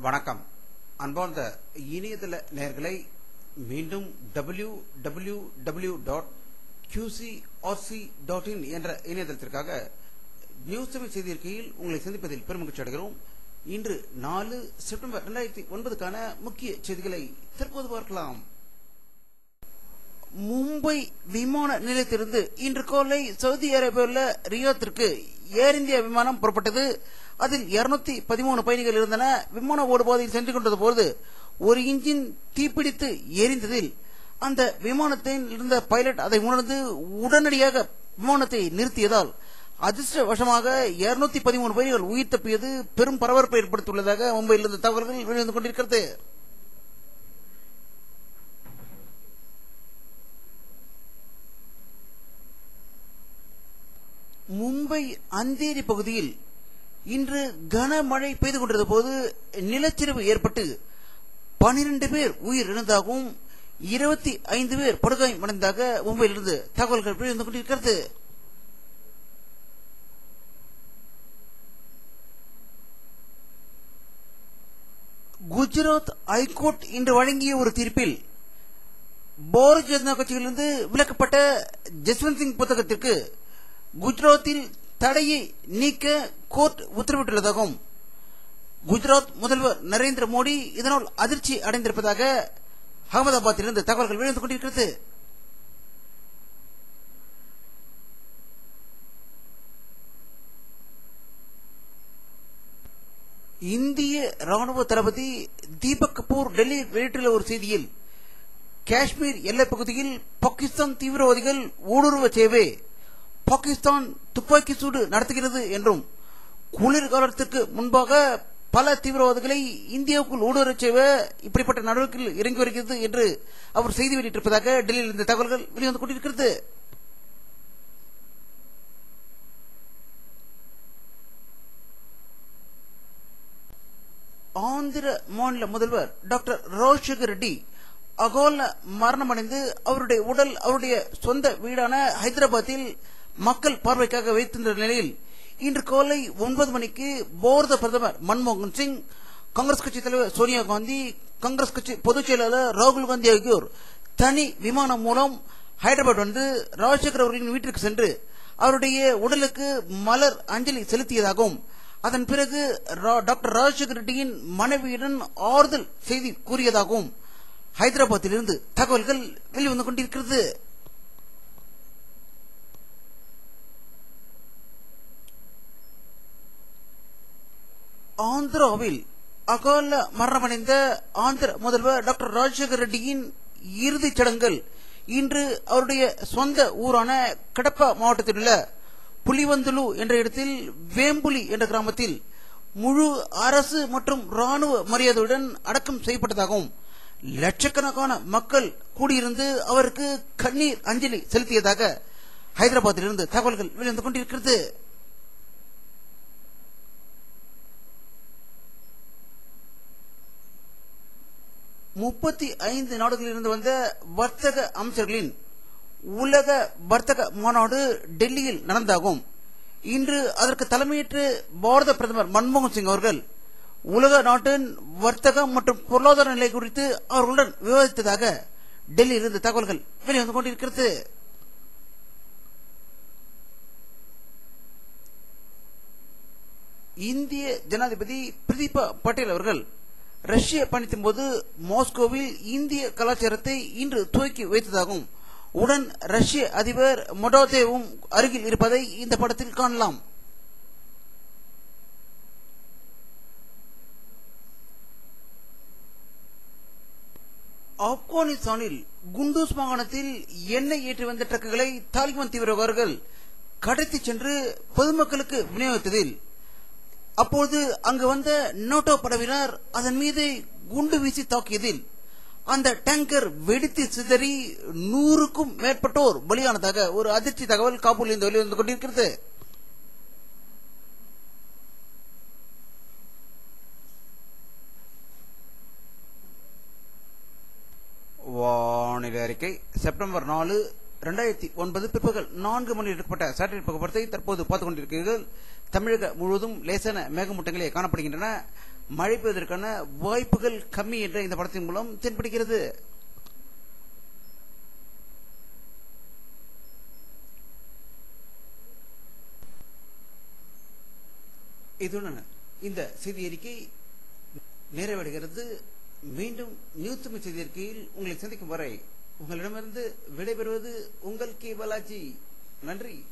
வணக்கம். அன்பார்ந்த இணையதள நேயர்களை மீண்டும் www.qcrc.in என்ற இணையதளத்திற்காக நியூஸ் தமிழ் செய்தியிருக்கையில் உங்களை சந்திப்பதில் பெருமகிழ்ச்சி அடைகிறோம். இன்று 4 செப்டம்பர் 2009க்கான முக்கிய செய்திகளை தற்போது பார்க்கலாம். மும்பை விமான நிலையத்திலிருந்து இன்று காலை சவுதி அரேபியாவுள்ள ரியாத்திற்கு ஏர் இந்தியா விமானம் புறப்பட்டது. அதில் 213 பயணிகள் இருந்தன. விமான ஓடுபாதையில் சென்று கொண்டது போது ஒரு இன்ஜின் தீப்பிடித்து எரிந்ததில் அந்த விமானத்தில் இருந்த பைலட் அதை உணர்ந்து உடனடியாக விமானத்தை நிறுத்தியதால் அதிர்ஷ்டவசமாக 213 பயணிகள் உயிர் தப்பியது பெரும் பரபரப்பை ஏற்படுத்தியுள்ளதாக மும்பையிலிருந்து தகவல்கள் வெளிவந்து கொண்டிருக்கிறது. மும்பை அந்தேரி பகுதியில் இன்று கனமழை பெய்து கொண்டிருந்த போது நிலச்சரிவு ஏற்பட்டு 12 பேர் உயிரிழந்ததாகவும் 25 பேர் படுகாயமடைந்ததாக மும்பையிலிருந்து தகவல்கள் வெளிவந்து கொண்டிருக்கிறது. குஜராத் ஐகோர்ட் இன்று வழங்கிய ஒரு தீர்ப்பில் பாரதிய ஜனதா கட்சியிலிருந்து விலக்கப்பட்ட ஜஸ்வந்த் சிங் புத்தகத்திற்கு குஜராத்தில் தடையை நீக்க கோர்ட் உத்தரவிட்டுள்ளதாகவும் குஜராத் முதல்வர் நரேந்திர மோடி இதனால் அதிர்ச்சி அடைந்திருப்பதாக அகமதாபாத்திலிருந்து தகவல்கள் வெளிவந்து கொண்டிருக்கிறது. இந்திய ராணுவ தளபதி தீபக் கபூர் டெல்லி வெளியிட்டுள்ள ஒரு செய்தியில் காஷ்மீர் எல்லைப் பகுதியில் பாகிஸ்தான் தீவிரவாதிகள் ஊடுருவ செய்வே பாகிஸ்தான் துப்பாக்கி சூடு நடத்துகிறது என்றும் குளிர்காலத்திற்கு முன்பாக பல தீவிரவாதிகளை இந்தியாவுக்குள் ஊடுருவச் செய்வ இப்படிப்பட்ட நடவடிக்கைகள் இறங்கி வருகிறது என்று அவர் செய்தி வெளியிட்டிருப்பதாக டெல்லியில் இந்த தகவல்கள் வெளிவந்து கொண்டிருக்கிறது. ஆந்திர மாநில முதல்வர் டாக்டர் ராஜசேகர் ரெட்டி அகால மரணமடைந்து அவருடைய உடல் அவருடைய சொந்த வீடான ஹைதராபாத்தில் மக்கள் பார்வைக்காக வைத்திருந்த நிலையில் இன்று காலை 9 மணிக்கு பாரத பிரதமர் மன்மோகன் சிங், காங்கிரஸ் கட்சி தலைவர் சோனியா காந்தி, காங்கிரஸ் கட்சி பொதுச் செயலாளர் ராகுல் காந்தி ஆகியோர் தனி விமானம் மூலம் ஹைதராபாத் வந்து ராஜசேகர் அவர்களின் வீட்டிற்கு சென்று அவருடைய உடலுக்கு மலர் அஞ்சலி செலுத்தியதாகவும் அதன் பிறகு டாக்டர் ராஜசேகர் ரெட்டியின் மனைவியுடன் ஆறுதல் செய்தி கூறியதாகவும் ஹைதராபாத்திலிருந்து தகவல்கள் வெளிவந்து கொண்டிருக்கிறது. ஆந்திராவில் அகால மரணமடைந்த ஆந்திர முதல்வர் டாக்டர் ராஜசேகர் ரெட்டியின் இறுதிச் சடங்குகள் இன்று அவருடைய சொந்த ஊரான கடப்பா மாவட்டத்தில் உள்ள புலிவந்துலு என்ற இடத்தில் வேம்புலி என்ற கிராமத்தில் முழு அரசு மற்றும் ராணுவ மரியாதையுடன் அடக்கம் செய்யப்பட்டதாகவும் லட்சக்கணக்கான மக்கள் கூடியிருந்து அவருக்கு கண்ணீர் அஞ்சலி செலுத்தியதாக ஹைதராபாத்திலிருந்து தகவல்கள் வெளிவந்து கொண்டிருக்கிறது. முப்பத்தி 5 நாடுகளிலிருந்து வந்த வர்த்தக அமைச்சர்களின் உலக வர்த்தக மாநாடு டெல்லியில் நடந்தாகும். இன்று அதற்கு தலைமையேற்று பாரத பிரதமர் மன்மோகன் சிங் அவர்கள் உலக நாட்டின் வர்த்தகம் மற்றும் பொருளாதார நிலை குறித்து அவர்களுடன் விவாதித்ததாக டெல்லியிலிருந்து தகவல்கள் வெளிவந்து கொண்டிருக்கிறது. இந்திய ஜனாதிபதி பிரதீபா பட்டேல் அவர்கள் ரஷ்ய பயணத்தின் போது மாஸ்கோவில் இந்திய கலாச்சாரத்தை இன்று துவக்கி வைத்ததாகவும் உடன் ரஷ்ய அதிபர் மொடோதேவும் அருகில் இருப்பதை இந்த படத்தில் காணலாம். ஆப்கானிஸ்தானில் குண்டூஸ் மாகாணத்தில் எண்ணெய் ஏற்றி வந்த ட்ரக்குகளை தாலிபான் தீவிரவாதிகள் கடத்தி சென்று பொதுமக்களுக்கு விநியோகித்ததில் அப்போது அங்கு வந்த நேட்டோ படையினர் அதன் மீது குண்டு வீசி தாக்கியதில் அந்த டேங்கர் வெடித்து சிதறி 100க்கும் மேற்பட்டோர் பலியானதாக ஒரு அதிர்ச்சி தகவல் காபூலில் இருந்து வெளிவந்து கொண்டிருக்கிறது. வானிலை அறிக்கை. செப்டம்பர் 4, 2009 பிற்பகல் 4 மணி எடுக்கப்பட்ட சேட்டலைட் புகைப்படத்தை தற்போது பார்த்துக் கொண்டிருக்கிறீர்கள். தமிழக முழுவதும் லேசான மேகமூட்டங்களே காணப்படுகின்றன. மழை பெய்வதற்கான வாய்ப்புகள் கம்மி என்ற இந்த படத்தின் மூலம் தென்படுகிறது. இதுடன் இந்த செய்தி அறிக்கை நிறைவடைகிறது. மீண்டும் நியூஸ் தமிழ் செய்தி அறிக்கையில் உங்களை சந்திக்கும் வரை உங்களிடமிருந்து விடைபெறுவது உங்கள் கே பாலாஜி. நன்றி.